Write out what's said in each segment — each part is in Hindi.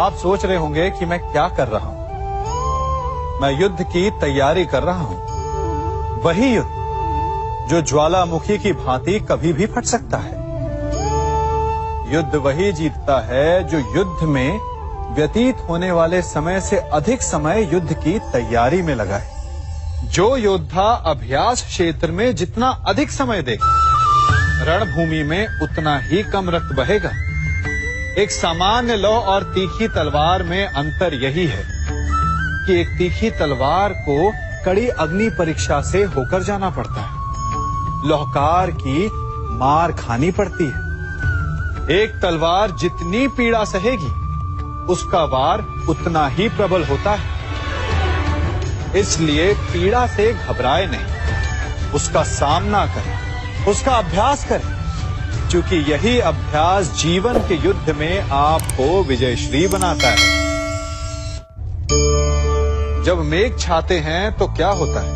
आप सोच रहे होंगे कि मैं क्या कर रहा हूं। मैं युद्ध की तैयारी कर रहा हूं। वही युद्ध जो ज्वालामुखी की भांति कभी भी फट सकता है। युद्ध वही जीतता है जो युद्ध में व्यतीत होने वाले समय से अधिक समय युद्ध की तैयारी में लगाए। जो योद्धा अभ्यास क्षेत्र में जितना अधिक समय देगा, रणभूमि में उतना ही कम रक्त बहेगा। एक सामान्य लौह और तीखी तलवार में अंतर यही है कि एक तीखी तलवार को कड़ी अग्नि परीक्षा से होकर जाना पड़ता है, लौहकार की मार खानी पड़ती है। एक तलवार जितनी पीड़ा सहेगी, उसका वार उतना ही प्रबल होता है। इसलिए पीड़ा से घबराए नहीं, उसका सामना करें, उसका अभ्यास करें, क्योंकि यही अभ्यास जीवन के युद्ध में आपको विजयश्री बनाता है। जब मेघ छाते हैं तो क्या होता है?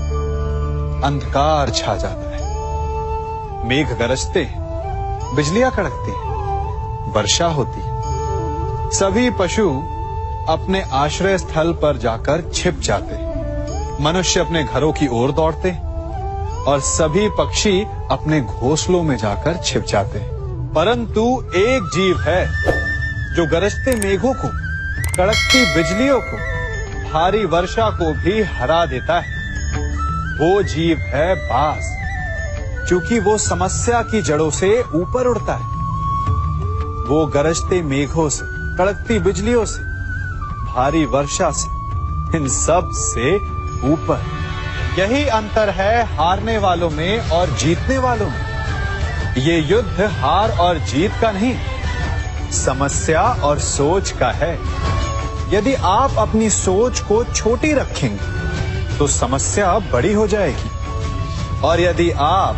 अंधकार छा जाता है। मेघ गरजते हैं, बिजलियां कड़कती हैं, वर्षा होती है। सभी पशु अपने आश्रय स्थल पर जाकर छिप जाते हैं। मनुष्य अपने घरों की ओर दौड़ते हैं और सभी पक्षी अपने घोंसलों में जाकर छिप जाते हैं। परंतु एक जीव है जो गरजते मेघों को, कड़कती बिजलियों को, भारी वर्षा को भी हरा देता है। वो जीव है बाज, क्योंकि वो समस्या की जड़ों से ऊपर उड़ता है। वो गरजते मेघों से, कड़कती बिजलियों से, भारी वर्षा से, इन सब से ऊपर। यही अंतर है हारने वालों में और जीतने वालों में। ये युद्ध हार और जीत का नहीं, समस्या और सोच का है। यदि आप अपनी सोच को छोटी रखेंगे तो समस्या बड़ी हो जाएगी, और यदि आप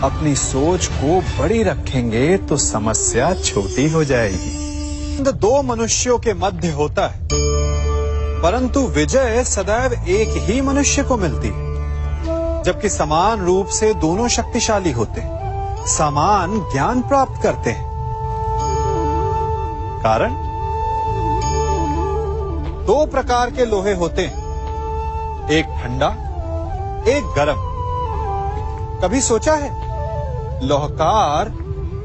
अपनी सोच को बड़ी रखेंगे तो समस्या छोटी हो जाएगी। दो मनुष्यों के मध्य होता है, परंतु विजय सदैव एक ही मनुष्य को मिलती है। जबकि समान रूप से दोनों शक्तिशाली होते हैं, समान ज्ञान प्राप्त करते हैं। कारण, दो प्रकार के लोहे होते हैं, एक ठंडा, एक गर्म। कभी सोचा है, लौहकार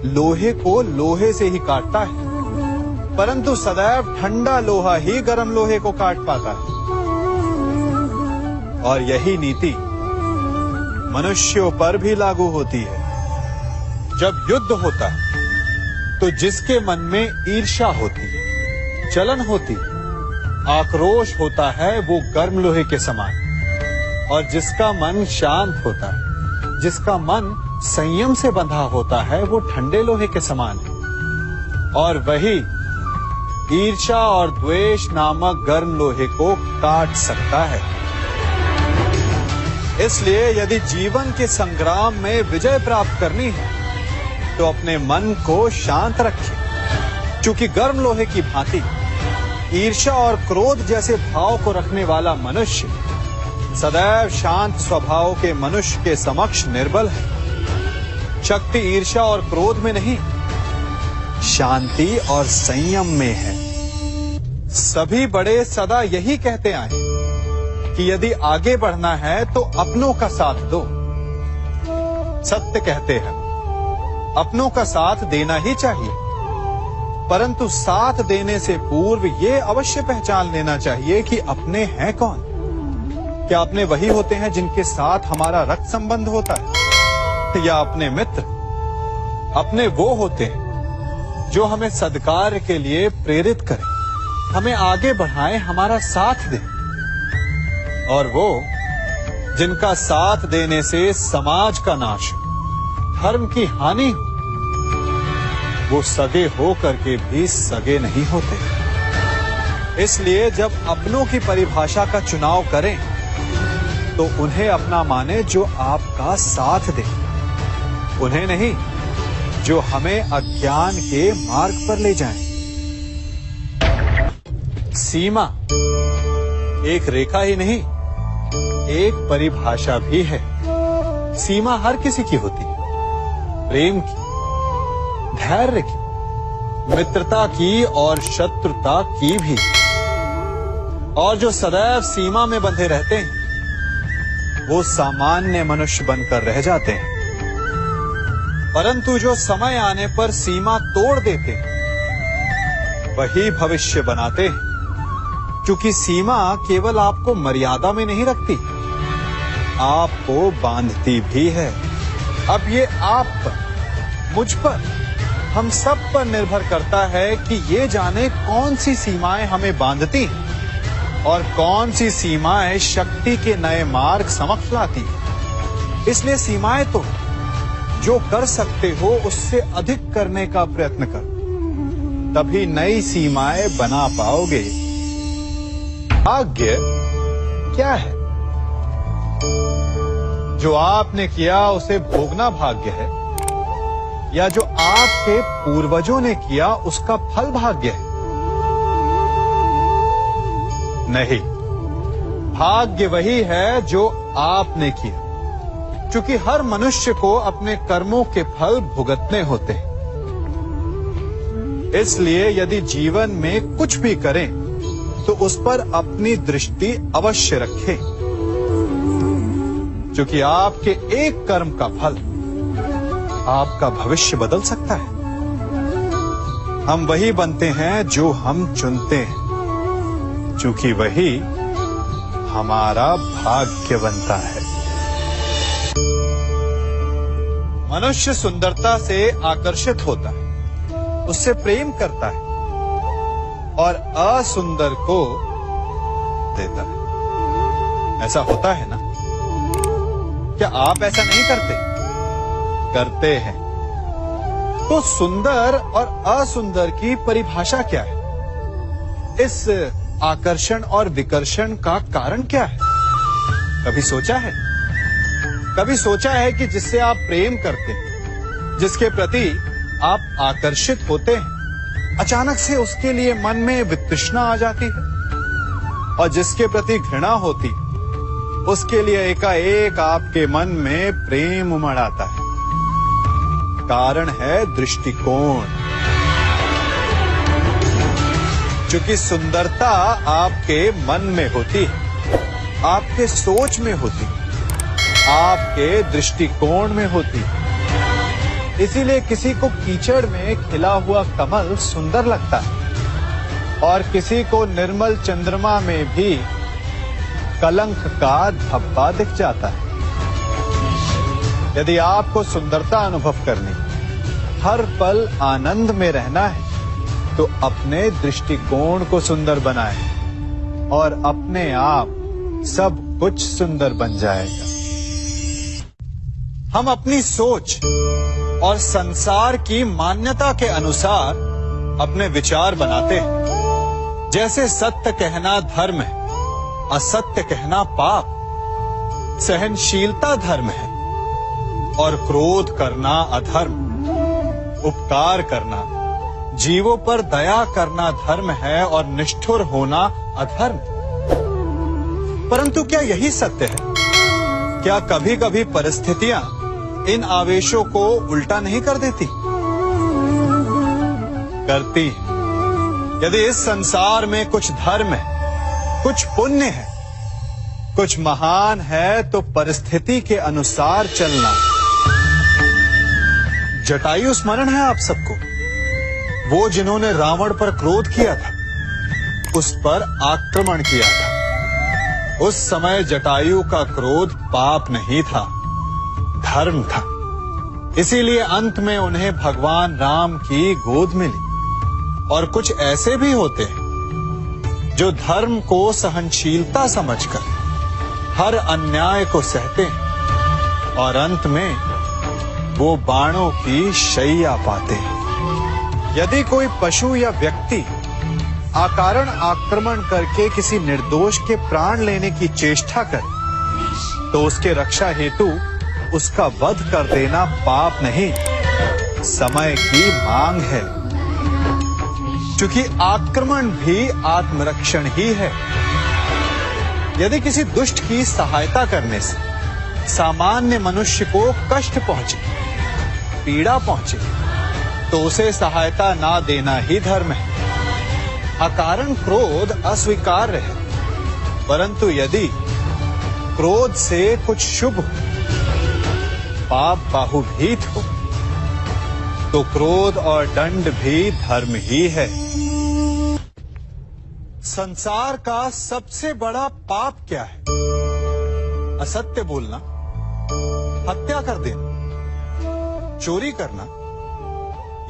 लोहे को लोहे से ही काटता है, परंतु सदैव ठंडा लोहा ही गर्म लोहे को काट पाता है। और यही नीति मनुष्यों पर भी लागू होती है। जब युद्ध होता है तो जिसके मन में ईर्ष्या होती है, जलन होती है, आक्रोश होता है, वो गर्म लोहे के समान। और जिसका मन शांत होता है, जिसका मन संयम से बंधा होता है, वो ठंडे लोहे के समान है। और वही ईर्ष्या और द्वेष नामक गर्म लोहे को काट सकता है। इसलिए यदि जीवन के संग्राम में विजय प्राप्त करनी है तो अपने मन को शांत रखें, क्योंकि गर्म लोहे की भांति ईर्ष्या और क्रोध जैसे भाव को रखने वाला मनुष्य सदैव शांत स्वभाव के मनुष्य के समक्ष निर्बल है। शक्ति ईर्ष्या और क्रोध में नहीं, शांति और संयम में है। सभी बड़े सदा यही कहते आए कि यदि आगे बढ़ना है तो अपनों का साथ दो। सत्य कहते हैं, अपनों का साथ देना ही चाहिए, परंतु साथ देने से पूर्व ये अवश्य पहचान लेना चाहिए कि अपने हैं कौन। क्या अपने वही होते हैं जिनके साथ हमारा रक्त संबंध होता है, या अपने मित्र? अपने वो होते हैं जो हमें सद्कार्य के लिए प्रेरित करें, हमें आगे बढ़ाएं, हमारा साथ दें। और वो जिनका साथ देने से समाज का नाश, धर्म की हानि हो, वो सगे हो करके भी सगे नहीं होते। इसलिए जब अपनों की परिभाषा का चुनाव करें तो उन्हें अपना माने जो आपका साथ दे, उन्हें नहीं जो हमें अज्ञान के मार्ग पर ले जाएं। सीमा एक रेखा ही नहीं, एक परिभाषा भी है। सीमा हर किसी की होती है, प्रेम की, धैर्य की, मित्रता की और शत्रुता की भी। और जो सदैव सीमा में बंधे रहते हैं वो सामान्य मनुष्य बनकर रह जाते हैं, परंतु जो समय आने पर सीमा तोड़ देते हैं वही भविष्य बनाते हैं, क्योंकि सीमा केवल आपको मर्यादा में नहीं रखती, आपको बांधती भी है। अब ये आप पर, मुझ पर, हम सब पर निर्भर करता है कि ये जाने कौन सी सीमाएं हमें बांधती हैं और कौन सी सीमाएं शक्ति के नए मार्ग समक्ष लाती हैं। इसलिए सीमाएं तो जो कर सकते हो उससे अधिक करने का प्रयत्न करो, तभी नई सीमाएं बना पाओगे। भाग्य क्या है? जो आपने किया उसे भोगना भाग्य है, या जो आपके पूर्वजों ने किया उसका फल भाग्य है? नहीं, भाग्य वही है जो आपने किया, क्योंकि हर मनुष्य को अपने कर्मों के फल भुगतने होते हैं। इसलिए यदि जीवन में कुछ भी करें तो उस पर अपनी दृष्टि अवश्य रखें, क्योंकि आपके एक कर्म का फल आपका भविष्य बदल सकता है। हम वही बनते हैं जो हम चुनते हैं, क्योंकि वही हमारा भाग्य बनता है। मनुष्य सुंदरता से आकर्षित होता है, उससे प्रेम करता है और असुंदर को देता है। ऐसा होता है ना? क्या आप ऐसा नहीं करते? करते हैं। तो सुंदर और असुंदर की परिभाषा क्या है? इस आकर्षण और विकर्षण का कारण क्या है? कभी सोचा है? कभी सोचा है कि जिससे आप प्रेम करते हैं, जिसके प्रति आप आकर्षित होते हैं, अचानक से उसके लिए मन में वितृष्णा आ जाती है, और जिसके प्रति घृणा होती है उसके लिए एकाएक आपके मन में प्रेम उमड़ आता है। कारण है दृष्टिकोण। क्योंकि सुंदरता आपके मन में होती है, आपके सोच में होती है, आपके दृष्टिकोण में होती है। इसीलिए किसी को कीचड़ में खिला हुआ कमल सुंदर लगता है, और किसी को निर्मल चंद्रमा में भी कलंक का धब्बा दिख जाता है। यदि आपको सुंदरता अनुभव करनी, हर पल आनंद में रहना है, तो अपने दृष्टिकोण को सुंदर बनाएं और अपने आप सब कुछ सुंदर बन जाएगा। हम अपनी सोच और संसार की मान्यता के अनुसार अपने विचार बनाते हैं। जैसे सत्य कहना धर्म है, असत्य कहना पाप, सहनशीलता धर्म है और क्रोध करना अधर्म, उपकार करना, जीवों पर दया करना धर्म है और निष्ठुर होना अधर्म। परंतु क्या यही सत्य है? क्या कभी कभी परिस्थितियां इन आवेशों को उल्टा नहीं कर देती? करती हैं। यदि इस संसार में कुछ धर्म है, कुछ पुण्य है, कुछ महान है, तो परिस्थिति के अनुसार चलना। जटायु स्मरण है आप सबको? वो जिन्होंने रावण पर क्रोध किया था, उस पर आक्रमण किया था। उस समय जटायु का क्रोध पाप नहीं था, धर्म था। इसीलिए अंत में उन्हें भगवान राम की गोद मिली। और कुछ ऐसे भी होते हैं जो धर्म को सहनशीलता समझकर हर अन्याय को सहते हैं और अंत में वो बाणों की शैया पाते हैं। यदि कोई पशु या व्यक्ति अकारण आक्रमण करके किसी निर्दोष के प्राण लेने की चेष्टा करे, तो उसके रक्षा हेतु उसका वध कर देना पाप नहीं, समय की मांग है। क्योंकि आक्रमण भी आत्मरक्षण ही है। यदि किसी दुष्ट की सहायता करने से सामान्य मनुष्य को कष्ट पहुंचे, पीड़ा पहुंचे, तो उसे सहायता ना देना ही धर्म है। अकारण क्रोध अस्वीकार्य है, परंतु यदि क्रोध से कुछ शुभ हो, पाप बाहुभीत हो, तो क्रोध और दंड भी धर्म ही है। संसार का सबसे बड़ा पाप क्या है? असत्य बोलना, हत्या कर देना, चोरी करना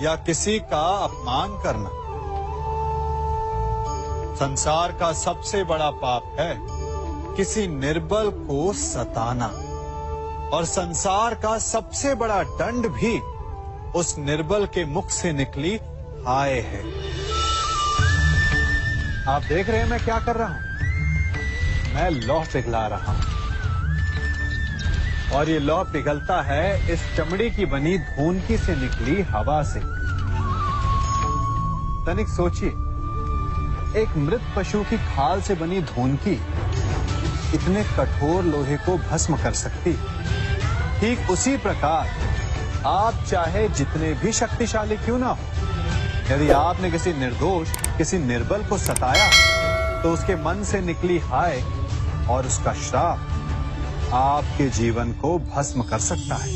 या किसी का अपमान करना। संसार का सबसे बड़ा पाप है किसी निर्बल को सताना, और संसार का सबसे बड़ा दंड भी उस निर्बल के मुख से निकली हाय है। आप देख रहे हैं मैं क्या कर रहा हूं? मैं लौह पिघला रहा हूं, और ये लौह पिघलता है इस चमड़ी की बनी धूनकी से निकली हवा से। तनिक सोचिए, एक मृत पशु की खाल से बनी धूनकी इतने कठोर लोहे को भस्म कर सकती। ठीक उसी प्रकार आप चाहे जितने भी शक्तिशाली क्यों ना हो, यदि आपने किसी निर्दोष, किसी निर्बल को सताया, तो उसके मन से निकली हाय और उसका श्राप आपके जीवन को भस्म कर सकता है।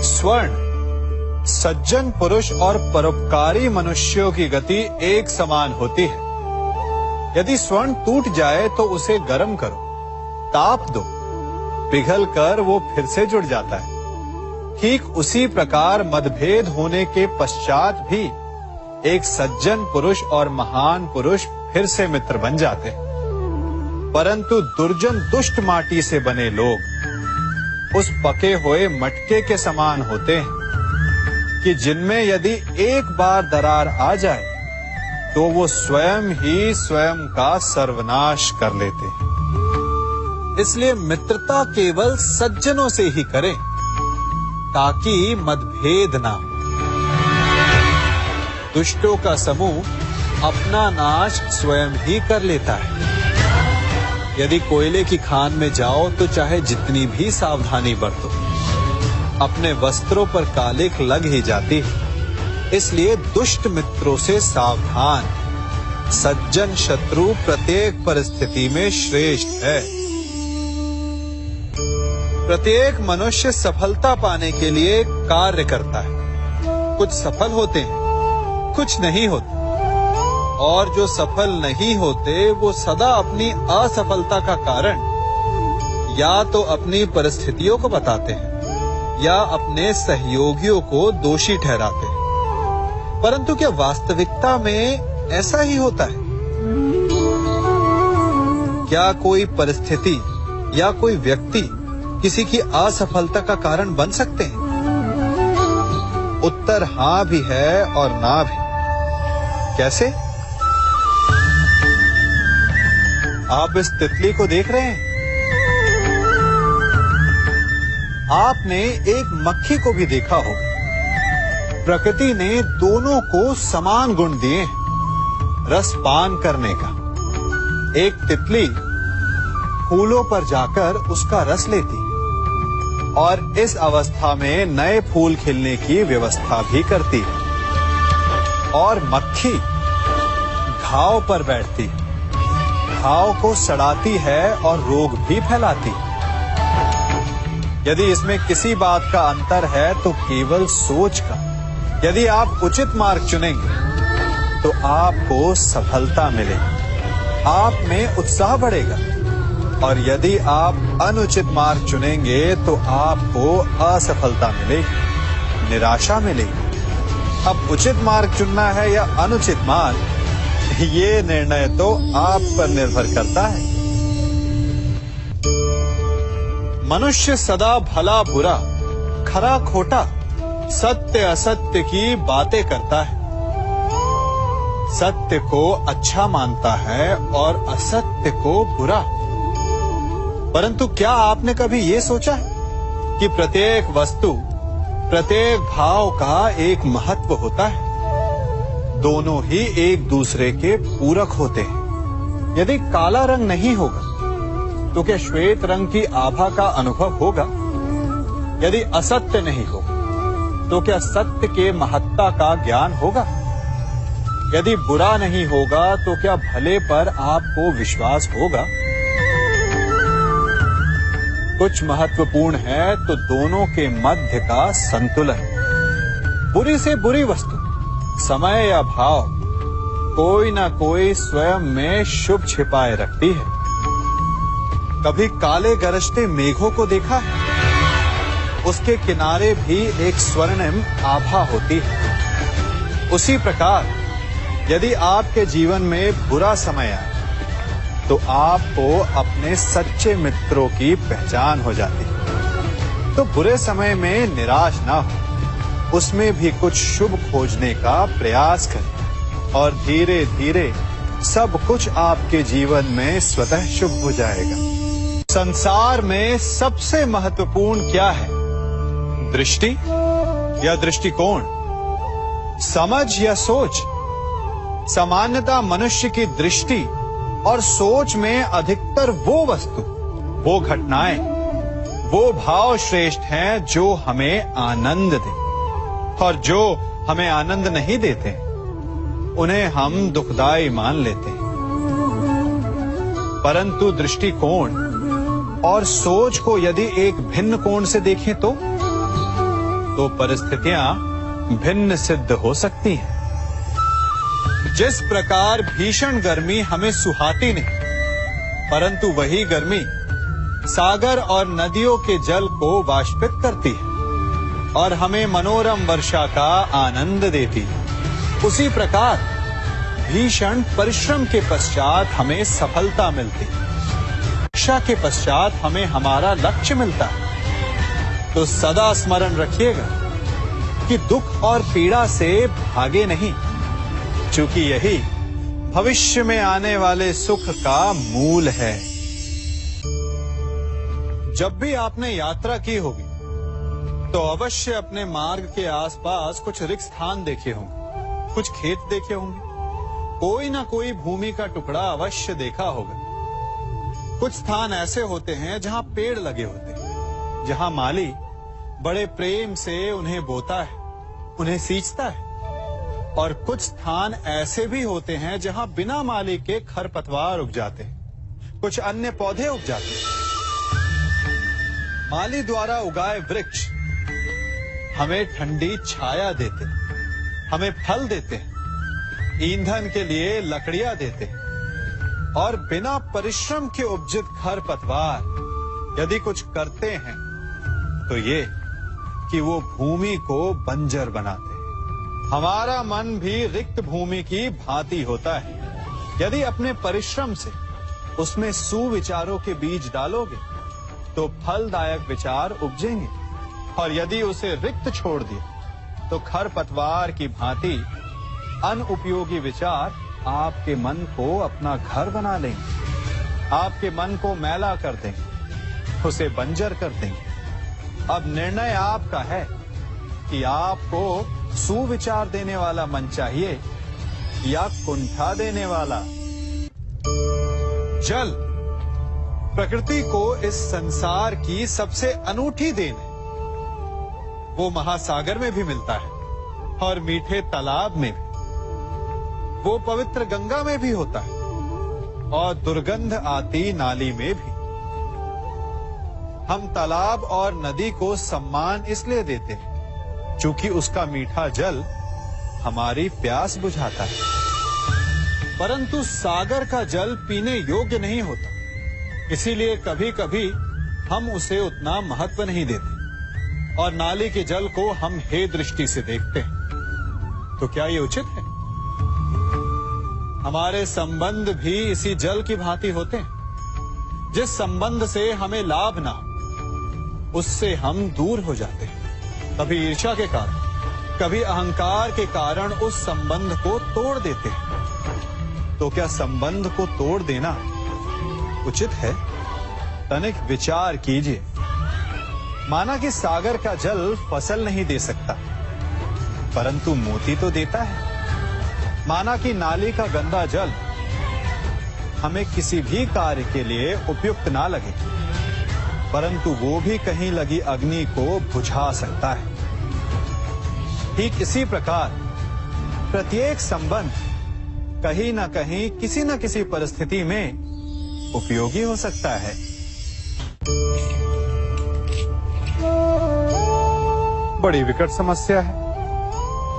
स्वर्ण सज्जन पुरुष और परोपकारी मनुष्यों की गति एक समान होती है। यदि स्वर्ण टूट जाए तो उसे गर्म करो, ताप दो, पिघल कर वो फिर से जुड़ जाता है। ठीक उसी प्रकार मतभेद होने के पश्चात भी एक सज्जन पुरुष और महान पुरुष फिर से मित्र बन जाते हैं। परंतु दुर्जन दुष्ट माटी से बने लोग उस पके हुए मटके के समान होते हैं कि जिनमें यदि एक बार दरार आ जाए तो वो स्वयं ही स्वयं का सर्वनाश कर लेते हैं। इसलिए मित्रता केवल सज्जनों से ही करें ताकि मतभेद ना हो। दुष्टों का समूह अपना नाश स्वयं ही कर लेता है। यदि कोयले की खान में जाओ तो चाहे जितनी भी सावधानी बरतो, अपने वस्त्रों पर कालिख लग ही जाती है। इसलिए दुष्ट मित्रों से सावधान। सज्जन शत्रु प्रत्येक परिस्थिति में श्रेष्ठ है। प्रत्येक मनुष्य सफलता पाने के लिए कार्य करता है। कुछ सफल होते हैं, कुछ नहीं होते, और जो सफल नहीं होते वो सदा अपनी असफलता का कारण या तो अपनी परिस्थितियों को बताते हैं या अपने सहयोगियों को दोषी ठहराते हैं। परंतु क्या वास्तविकता में ऐसा ही होता है? क्या कोई परिस्थिति या कोई व्यक्ति किसी की असफलता का कारण बन सकते हैं? उत्तर हां भी है और ना भी। कैसे? आप इस तितली को देख रहे हैं? आपने एक मक्खी को भी देखा होगा। प्रकृति ने दोनों को समान गुण दिए हैं रस पान करने का। एक तितली फूलों पर जाकर उसका रस लेती और इस अवस्था में नए फूल खिलने की व्यवस्था भी करती है, और मक्खी घाव पर बैठती है, घाव को सड़ाती है और रोग भी फैलाती है। यदि इसमें किसी बात का अंतर है तो केवल सोच का। यदि आप उचित मार्ग चुनेंगे तो आपको सफलता मिलेगी, आप में उत्साह बढ़ेगा, और यदि आप अनुचित मार्ग चुनेंगे तो आपको असफलता मिलेगी, निराशा मिलेगी। अब उचित मार्ग चुनना है या अनुचित मार्ग, ये निर्णय तो आप पर निर्भर करता है। मनुष्य सदा भला बुरा, खरा खोटा, सत्य असत्य की बातें करता है। सत्य को अच्छा मानता है और असत्य को बुरा। परंतु क्या आपने कभी ये सोचा है कि प्रत्येक वस्तु, प्रत्येक भाव का एक महत्व होता है? दोनों ही एक दूसरे के पूरक होते हैं। यदि काला रंग नहीं होगा तो क्या श्वेत रंग की आभा का अनुभव होगा? यदि असत्य नहीं होगा तो क्या सत्य के महत्ता का ज्ञान होगा? यदि बुरा नहीं होगा तो क्या भले पर आपको विश्वास होगा? कुछ महत्वपूर्ण है तो दोनों के मध्य का संतुलन। बुरी से बुरी वस्तु, समय या भाव, कोई ना कोई स्वयं में शुभ छिपाए रखती है। कभी काले गरजते मेघों को देखा है? उसके किनारे भी एक स्वर्णिम आभा होती है। उसी प्रकार यदि आपके जीवन में बुरा समय आए तो आपको अपने सच्चे मित्रों की पहचान हो जाती है। तो बुरे समय में निराश ना हो, उसमें भी कुछ शुभ खोजने का प्रयास करें और धीरे धीरे सब कुछ आपके जीवन में स्वतः शुभ हो जाएगा। संसार में सबसे महत्वपूर्ण क्या है? दृष्टि या दृष्टिकोण, समझ या सोच? सामान्यतः मनुष्य की दृष्टि और सोच में अधिकतर वो वस्तु, वो घटनाएं, वो भाव श्रेष्ठ हैं जो हमें आनंद दे, और जो हमें आनंद नहीं देते उन्हें हम दुखदाई मान लेते हैं। परंतु दृष्टिकोण और सोच को यदि एक भिन्न कोण से देखें तो परिस्थितियां भिन्न सिद्ध हो सकती हैं। जिस प्रकार भीषण गर्मी हमें सुहाती नहीं, परंतु वही गर्मी सागर और नदियों के जल को वाष्पित करती है और हमें मनोरम वर्षा का आनंद देती है, उसी प्रकार भीषण परिश्रम के पश्चात हमें सफलता मिलती है, शिक्षा के पश्चात हमें हमारा लक्ष्य मिलता है। तो सदा स्मरण रखिएगा कि दुख और पीड़ा से भागे नहीं, क्योंकि यही भविष्य में आने वाले सुख का मूल है। जब भी आपने यात्रा की होगी तो अवश्य अपने मार्ग के आसपास कुछ रिक्त स्थान देखे होंगे, कुछ खेत देखे होंगे, कोई ना कोई भूमि का टुकड़ा अवश्य देखा होगा। कुछ स्थान ऐसे होते हैं जहां पेड़ लगे होते हैं, जहां माली बड़े प्रेम से उन्हें बोता है, उन्हें सींचता है, और कुछ स्थान ऐसे भी होते हैं जहां बिना माली के खरपतवार उग जाते हैं, कुछ अन्य पौधे उग जाते हैं। माली द्वारा उगाए वृक्ष हमें ठंडी छाया देते हैं, हमें फल देते हैं, ईंधन के लिए लकड़ियां देते हैं, और बिना परिश्रम के उपजित खरपतवार यदि कुछ करते हैं तो ये कि वो भूमि को बंजर बनाते हैं। हमारा मन भी रिक्त भूमि की भांति होता है। यदि अपने परिश्रम से उसमें सुविचारों के बीज डालोगे तो फलदायक विचार उपजेंगे, और यदि उसे रिक्त छोड़ दिया तो खरपतवार की भांति अनुपयोगी विचार आपके मन को अपना घर बना लेंगे, आपके मन को मैला कर देंगे, उसे बंजर कर देंगे। अब निर्णय आपका है कि आपको सुविचार देने वाला मन चाहिए या कुंठा देने वाला। जल प्रकृति को इस संसार की सबसे अनूठी देन है। वो महासागर में भी मिलता है और मीठे तालाब में भी, वो पवित्र गंगा में भी होता है और दुर्गंध आती नाली में भी। हम तालाब और नदी को सम्मान इसलिए देते हैं क्योंकि उसका मीठा जल हमारी प्यास बुझाता है, परंतु सागर का जल पीने योग्य नहीं होता, इसीलिए कभी कभी हम उसे उतना महत्व नहीं देते और नाली के जल को हम हे दृष्टि से देखते हैं। तो क्या ये उचित है? हमारे संबंध भी इसी जल की भांति होते हैं। जिस संबंध से हमें लाभ ना हो उससे हम दूर हो जाते हैं। कभी ईर्ष्या के कारण, कभी अहंकार के कारण उस संबंध को तोड़ देते हैं। तो क्या संबंध को तोड़ देना उचित है? तनिक विचार कीजिए। माना कि सागर का जल फसल नहीं दे सकता, परंतु मोती तो देता है। माना कि नाली का गंदा जल हमें किसी भी कार्य के लिए उपयुक्त ना लगे, परंतु वो भी कहीं लगी अग्नि को बुझा सकता है। ठीक इसी प्रकार प्रत्येक संबंध कहीं ना कहीं किसी न किसी परिस्थिति में उपयोगी हो सकता है। बड़ी विकट समस्या है।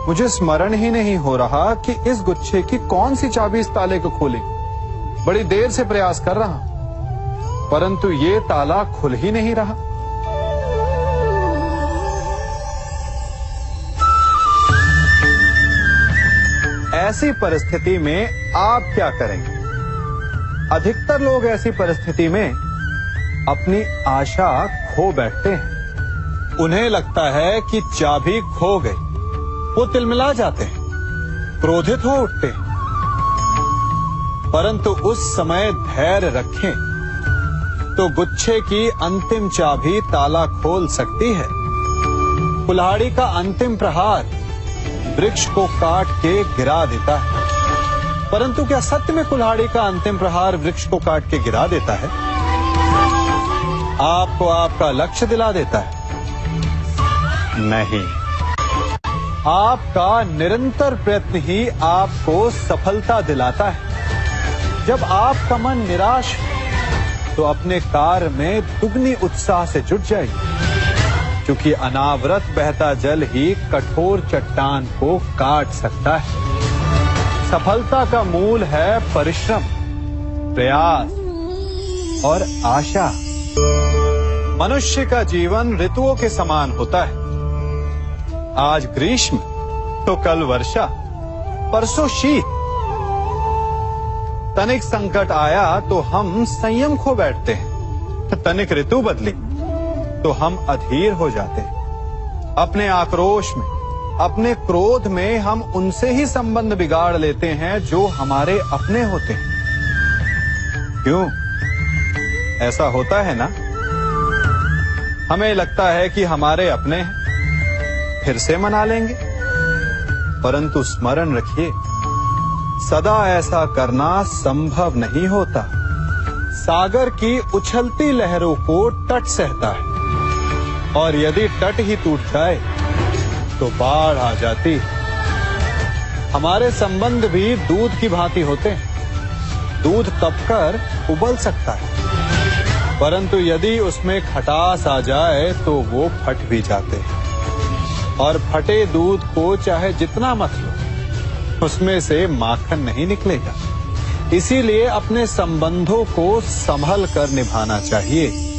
मुझे स्मरण ही नहीं हो रहा कि इस गुच्छे की कौन सी चाबी इस ताले को खोले। बड़ी देर से प्रयास कर रहा, परंतु ये ताला खुल ही नहीं रहा। ऐसी परिस्थिति में आप क्या करेंगे? अधिकतर लोग ऐसी परिस्थिति में अपनी आशा खो बैठते हैं। उन्हें लगता है कि चाबी खो गई। वो तिलमिला जाते हैं, क्रोधित हो उठते हैं। परंतु उस समय धैर्य रखें तो गुच्छे की अंतिम चाबी ताला खोल सकती है। कुल्हाड़ी का अंतिम प्रहार वृक्ष को काट के गिरा देता है, परंतु क्या सत्य में कुल्हाड़ी का अंतिम प्रहार वृक्ष को काट के गिरा देता है? आपको आपका लक्ष्य दिला देता है? नहीं, आपका निरंतर प्रयत्न ही आपको सफलता दिलाता है। जब आपका मन निराश है तो अपने कार्य में दुगनी उत्साह से जुट जाइए, क्योंकि अनावरत बहता जल ही कठोर चट्टान को काट सकता है। सफलता का मूल है परिश्रम, प्रयास और आशा। मनुष्य का जीवन ऋतुओं के समान होता है। आज ग्रीष्म तो कल वर्षा, परसों शीत। तनिक संकट आया तो हम संयम खो बैठते हैं, तनिक ऋतु बदली तो हम अधीर हो जाते हैं। अपने आक्रोश में, अपने क्रोध में हम उनसे ही संबंध बिगाड़ लेते हैं जो हमारे अपने होते हैं। क्यों ऐसा होता है ना? हमें लगता है कि हमारे अपने हैं, फिर से मना लेंगे, परंतु स्मरण रखिए, सदा ऐसा करना संभव नहीं होता। सागर की उछलती लहरों को तट सहता है, और यदि तट ही टूट जाए तो बाढ़ आ जाती। हमारे संबंध भी दूध की भांति होते हैं। दूध तपकर उबल सकता है, परंतु यदि उसमें खटास आ जाए तो वो फट भी जाते हैं। और फटे दूध को चाहे जितना मत लो, उसमें से माखन नहीं निकलेगा। इसीलिए अपने संबंधों को संभल कर निभाना चाहिए।